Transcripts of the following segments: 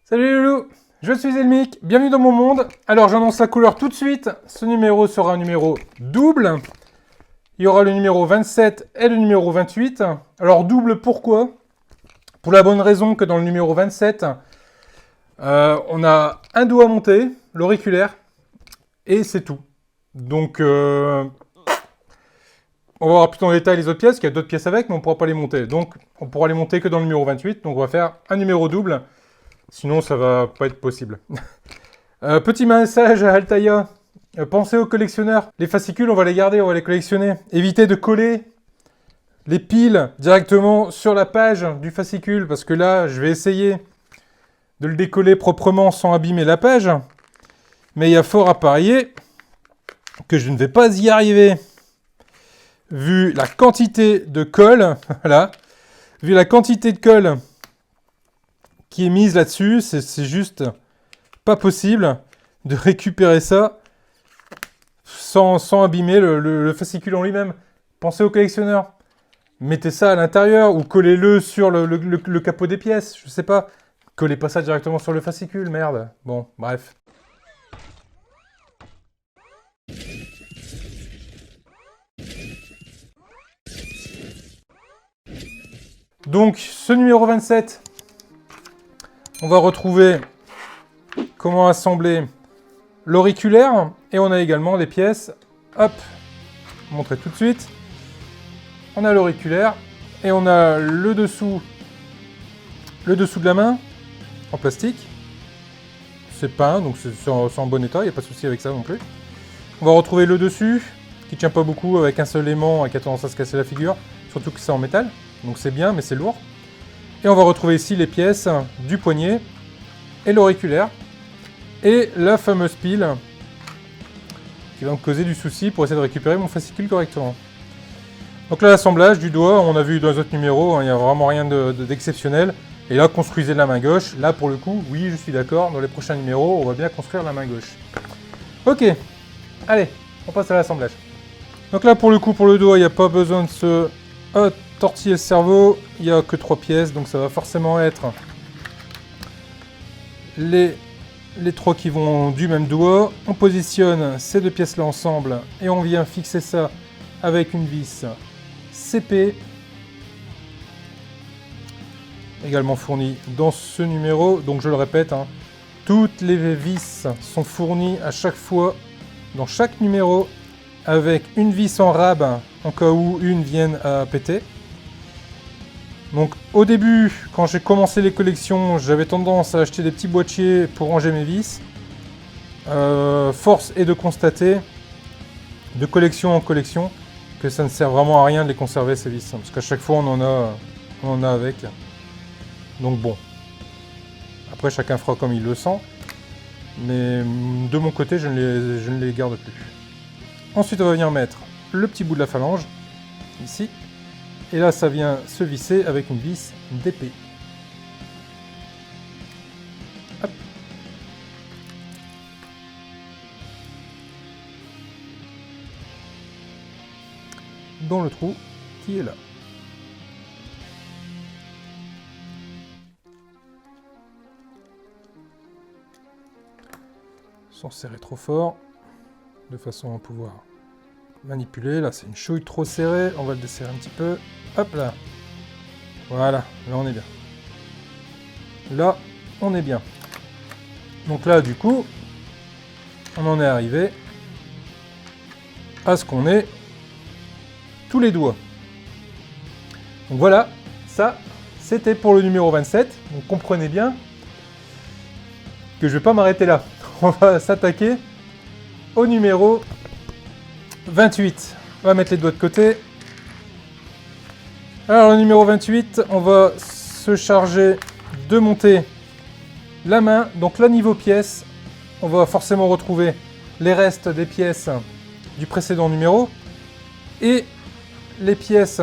Salut les loulous, je suis Elmic, bienvenue dans mon monde. Alors j'annonce la couleur tout de suite, ce numéro sera un numéro double. Il y aura le numéro 27 et le numéro 28. Alors double pourquoi? Pour la bonne raison que dans le numéro 27, on a un dos à monter, l'auriculaire, et c'est tout. Donc on va voir plus en détail les autres pièces, qu'il y a d'autres pièces avec, mais on ne pourra pas les monter. Donc on pourra les monter que dans le numéro 28, donc on va faire un numéro double. Sinon, ça va pas être possible. Petit message à Altaïa. Pensez aux collectionneurs. Les fascicules, on va les garder, on va les collectionner. Évitez de coller les piles directement sur la page du fascicule, parce que là, je vais essayer de le décoller proprement sans abîmer la page. Mais il y a fort à parier que je ne vais pas y arriver. Vu la quantité de colle, voilà, vu la quantité de colle qui est mise là-dessus, c'est juste pas possible de récupérer ça sans abîmer le fascicule en lui-même. Pensez au collectionneur. Mettez ça à l'intérieur ou collez-le sur le capot des pièces, je sais pas. Collez pas ça directement sur le fascicule, merde. Bon, bref. Donc, ce numéro 27... on va retrouver comment assembler l'auriculaire. Et on a également des pièces. Hop, montrer tout de suite. On a l'auriculaire. Et on a le dessous de la main en plastique. C'est peint, donc c'est en bon état. Il n'y a pas de souci avec ça non plus. On va retrouver le dessus, qui tient pas beaucoup avec un seul aimant et qui a tendance à se casser la figure. Surtout que c'est en métal. Donc c'est bien, mais c'est lourd. Et on va retrouver ici les pièces du poignet et l'auriculaire. Et la fameuse pile qui va me causer du souci pour essayer de récupérer mon fascicule correctement. Donc là, l'assemblage du doigt, on a vu dans les autres numéros, il n'y a vraiment rien d'exceptionnel. Et là, construisez la main gauche. Là, pour le coup, oui, je suis d'accord. Dans les prochains numéros, on va bien construire la main gauche. Ok, allez, on passe à l'assemblage. Donc là, pour le coup, pour le doigt, il n'y a pas besoin de se tortiller le cerveau. Il n'y a que 3 pièces, donc ça va forcément être les 3 qui vont du même doigt. On positionne ces 2 pièces là ensemble et on vient fixer ça avec une vis CP, également fournie dans ce numéro. Donc je le répète, hein, toutes les vis sont fournies à chaque fois dans chaque numéro avec une vis en rab en cas où une vienne à péter. Donc au début, quand j'ai commencé les collections, j'avais tendance à acheter des petits boîtiers pour ranger mes vis. Force est de constater, de collection en collection, que ça ne sert vraiment à rien de les conserver ces vis. Parce qu'à chaque fois on en a avec. Donc bon. Après chacun fera comme il le sent. Mais de mon côté je ne les garde plus. Ensuite on va venir mettre le petit bout de la phalange, ici. Et là, ça vient se visser avec une vis d'épée. Hop. Dans le trou qui est là. Sans serrer trop fort, de façon à pouvoir manipuler. Là, c'est une chouille trop serrée. On va le desserrer un petit peu. Hop là. Voilà. Là, on est bien. Là, on est bien. Donc là, du coup, on en est arrivé à ce qu'on ait tous les doigts. Donc voilà. Ça, c'était pour le numéro 27. Donc comprenez bien que je vais pas m'arrêter là. On va s'attaquer au numéro 28. On va mettre les doigts de côté. Alors le numéro 28, on va se charger de monter la main. Donc là, niveau pièces, on va forcément retrouver les restes des pièces du précédent numéro et les pièces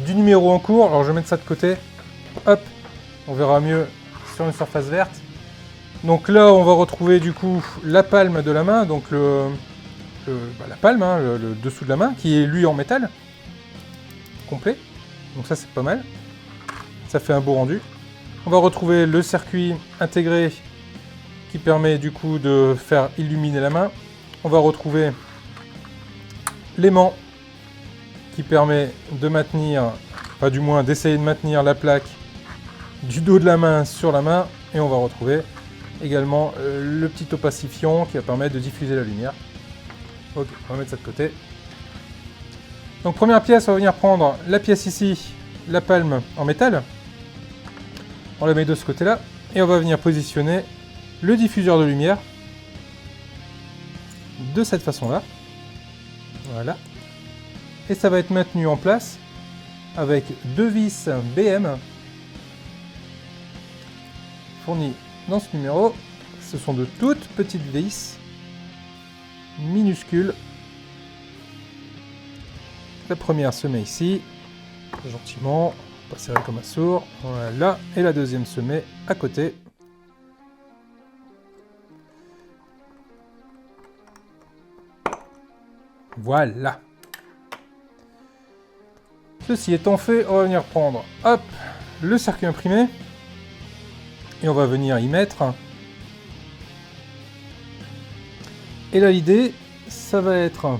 du numéro en cours. Alors je vais mettre ça de côté. Hop, on verra mieux sur une surface verte. Donc là, on va retrouver du coup la palme de la main, donc la palme, hein, le dessous de la main, qui est lui en métal complet. Donc ça, c'est pas mal. Ça fait un beau rendu. On va retrouver le circuit intégré qui permet du coup de faire illuminer la main. On va retrouver l'aimant qui permet de maintenir, enfin du moins d'essayer de maintenir la plaque du dos de la main sur la main. Et on va retrouver également le petit opacifiant qui va permettre de diffuser la lumière. Ok, on va mettre ça de côté. Donc première pièce, on va venir prendre la pièce ici, la palme en métal. On la met de ce côté-là. Et on va venir positionner le diffuseur de lumière de cette façon-là. Voilà. Et ça va être maintenu en place avec deux vis BM fournies dans ce numéro. Ce sont de toutes petites vis minuscules. La première se met ici, gentiment, pas serré comme un sourd. Voilà. Et la deuxième se met à côté. Voilà. Ceci étant fait, on va venir prendre, hop, le circuit imprimé. Et on va venir y mettre. Et là, l'idée, ça va être...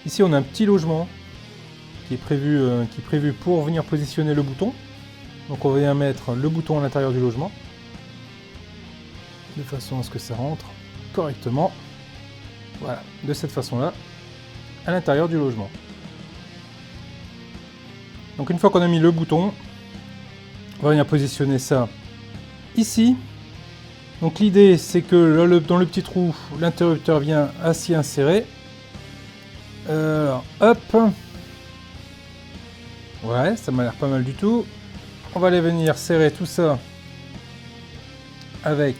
Ici, on a un petit logement qui est prévu pour venir positionner le bouton. Donc, on va venir mettre le bouton à l'intérieur du logement. De façon à ce que ça rentre correctement. Voilà, de cette façon-là, à l'intérieur du logement. Donc, une fois qu'on a mis le bouton, on va venir positionner ça ici. Donc l'idée c'est que là, dans le petit trou, l'interrupteur vient à s'y insérer. Alors hop. Ouais, ça m'a l'air pas mal du tout. On va aller venir serrer tout ça avec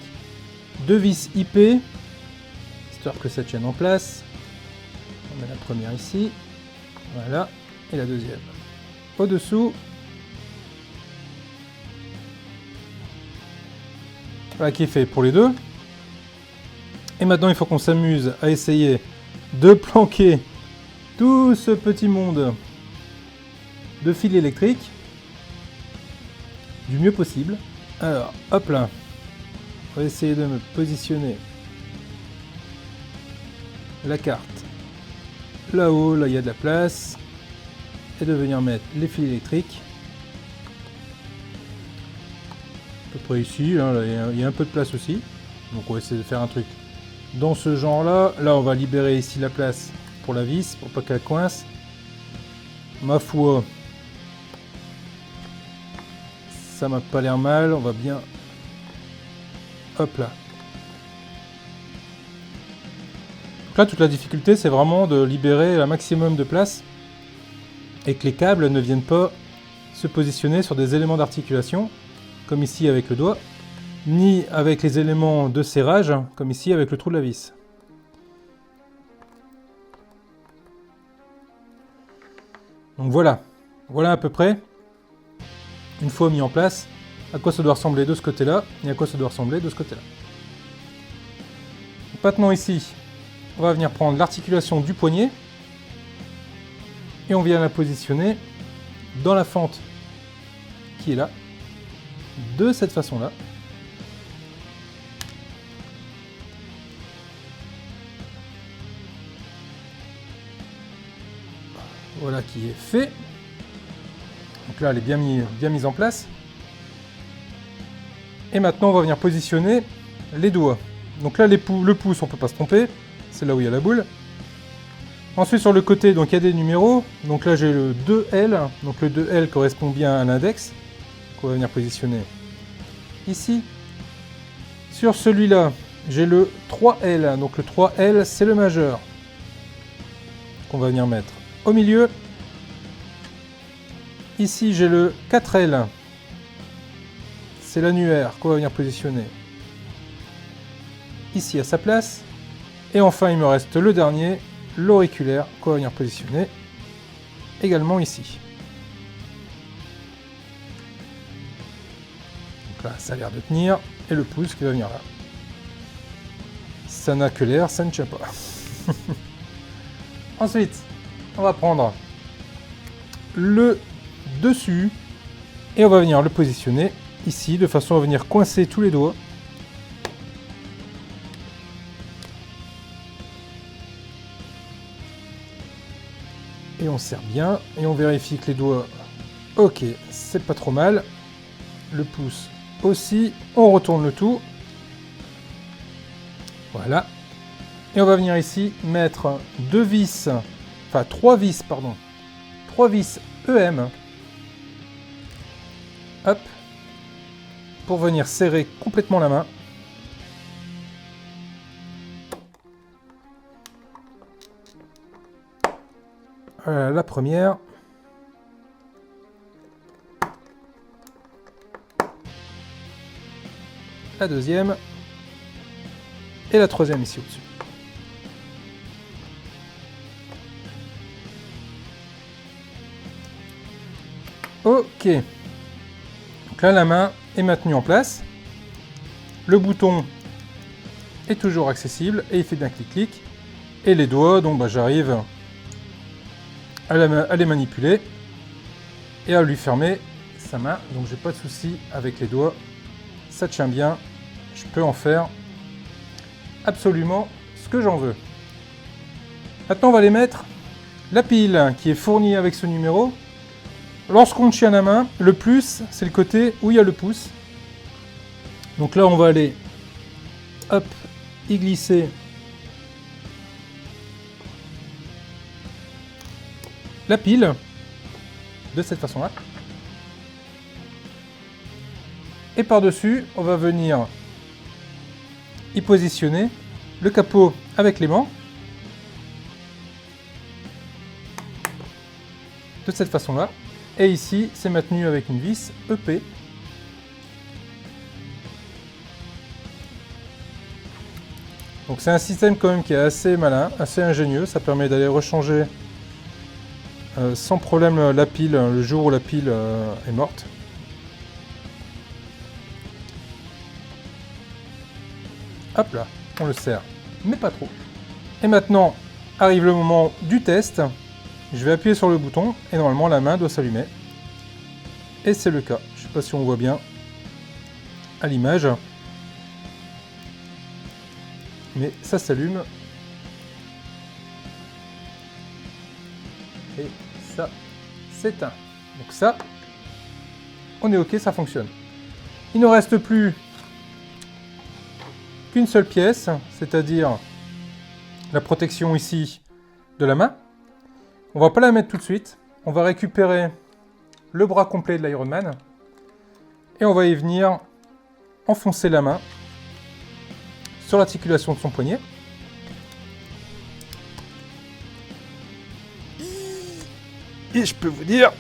deux vis IP, histoire que ça tienne en place. On met la première ici. Voilà. Et la deuxième au-dessous. Voilà qui est fait pour les deux. Et maintenant il faut qu'on s'amuse à essayer de planquer tout ce petit monde de fils électriques du mieux possible. Alors hop là, on va essayer de me positionner la carte là-haut, là il y a de la place, et de venir mettre les fils électriques. À peu près ici, là, il y a un peu de place aussi. Donc on va essayer de faire un truc dans ce genre là. Là on va libérer ici la place pour la vis, pour pas qu'elle coince. Ma foi, ça m'a pas l'air mal, on va bien... Hop là. Donc là toute la difficulté c'est vraiment de libérer un maximum de place et que les câbles ne viennent pas se positionner sur des éléments d'articulation, comme ici avec le doigt, ni avec les éléments de serrage, comme ici avec le trou de la vis. Donc voilà, voilà à peu près, une fois mis en place, à quoi ça doit ressembler de ce côté-là, et à quoi ça doit ressembler de ce côté-là. Maintenant ici, on va venir prendre l'articulation du poignet, et on vient la positionner dans la fente qui est là, de cette façon-là. Voilà qui est fait. Donc là, elle est bien mise en place. Et maintenant, on va venir positionner les doigts. Donc là, le pouce, on ne peut pas se tromper. C'est là où il y a la boule. Ensuite, sur le côté, donc il y a des numéros. Donc là, j'ai le 2L. Donc le 2L correspond bien à l'index qu'on va venir positionner ici. Sur celui-là, j'ai le 3L. Donc le 3L, c'est le majeur qu'on va venir mettre au milieu. Ici, j'ai le 4L. C'est l'annuaire qu'on va venir positionner ici à sa place. Et enfin, il me reste le dernier, l'auriculaire, qu'on va venir positionner également ici. Donc là, ça a l'air de tenir. Et le pouce qui va venir là. Ça n'a que l'air, ça ne tient pas. Ensuite, on va prendre le dessus et on va venir le positionner ici, de façon à venir coincer tous les doigts. Et on serre bien, et on vérifie que les doigts, ok, c'est pas trop mal. Le pouce aussi, on retourne le tout. Voilà. Et on va venir ici mettre 2 vis, enfin 3 vis, pardon. 3 vis EM. Hop. Pour venir serrer complètement la main. Voilà la première. La deuxième. Et la troisième ici au-dessus. Ok. Donc là, la main est maintenue en place. Le bouton est toujours accessible et il fait bien clic-clic. Et les doigts, donc bah, j'arrive à les manipuler et à lui fermer sa main. Donc j'ai pas de souci avec les doigts. Ça tient bien. Je peux en faire absolument ce que j'en veux. Maintenant, on va aller mettre la pile qui est fournie avec ce numéro. Lorsqu'on tient la main, le plus, c'est le côté où il y a le pouce. Donc là, on va aller, hop, y glisser la pile de cette façon-là. Et par-dessus, on va venir y positionner le capot avec l'aimant. De cette façon-là. Et ici, c'est maintenu avec une vis EP. Donc c'est un système quand même qui est assez malin, assez ingénieux. Ça permet d'aller rechanger sans problème la pile le jour où la pile est morte. Hop là, on le serre, mais pas trop. Et maintenant, arrive le moment du test. Je vais appuyer sur le bouton et normalement la main doit s'allumer. Et c'est le cas. Je ne sais pas si on voit bien à l'image. Mais ça s'allume. Et ça s'éteint. Donc ça, on est OK, ça fonctionne. Il ne reste plus qu'une seule pièce, c'est-à-dire la protection ici de la main. On va pas la mettre tout de suite. On va récupérer le bras complet de l'Iron Man. Et on va y venir enfoncer la main sur l'articulation de son poignet. Et je peux vous dire...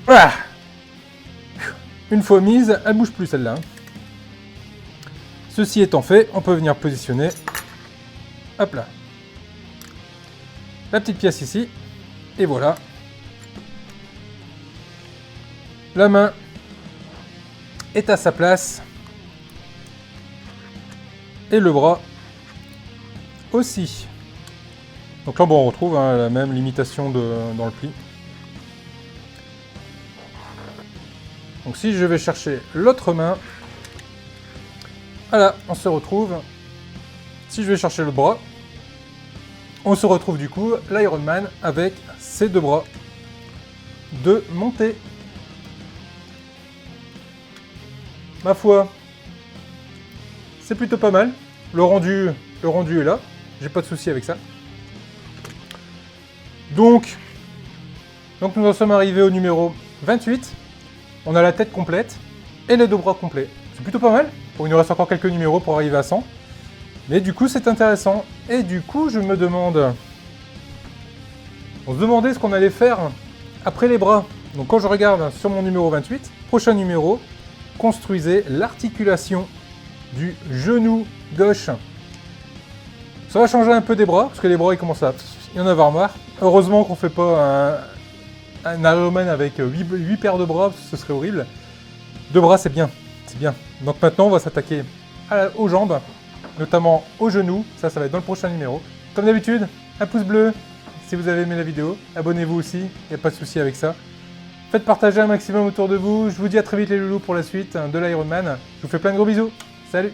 Ah, une fois mise, elle bouge plus celle-là. Ceci étant fait, on peut venir positionner... Hop là. La petite pièce ici, et voilà. La main est à sa place. Et le bras aussi. Donc là, bon, on retrouve la même limitation dans le pli. Donc si je vais chercher l'autre main, voilà, on se retrouve. Si je vais chercher le bras, on se retrouve du coup l'Iron Man avec ses deux bras de montée. Ma foi, c'est plutôt pas mal. Le rendu est là. J'ai pas de souci avec ça. Donc nous en sommes arrivés au numéro 28. On a la tête complète et les deux bras complets. C'est plutôt pas mal. Bon, il nous reste encore quelques numéros pour arriver à 100. Mais du coup, c'est intéressant. Et du coup, je me demande... On se demandait ce qu'on allait faire après les bras. Donc quand je regarde sur mon numéro 28, prochain numéro, construisez l'articulation du genou gauche. Ça va changer un peu des bras, parce que les bras, ils commencent à... Il y en a marre. Heureusement qu'on fait pas un Iron Man avec 8 paires de bras, ce serait horrible. 2 bras, c'est bien. C'est bien. Donc maintenant, on va s'attaquer aux jambes, notamment aux genoux. Ça va être dans le prochain numéro. Comme d'habitude, un pouce bleu si vous avez aimé la vidéo. Abonnez-vous aussi, il n'y a pas de souci avec ça. Faites partager un maximum autour de vous. Je vous dis à très vite les loulous pour la suite de l'Ironman. Je vous fais plein de gros bisous. Salut!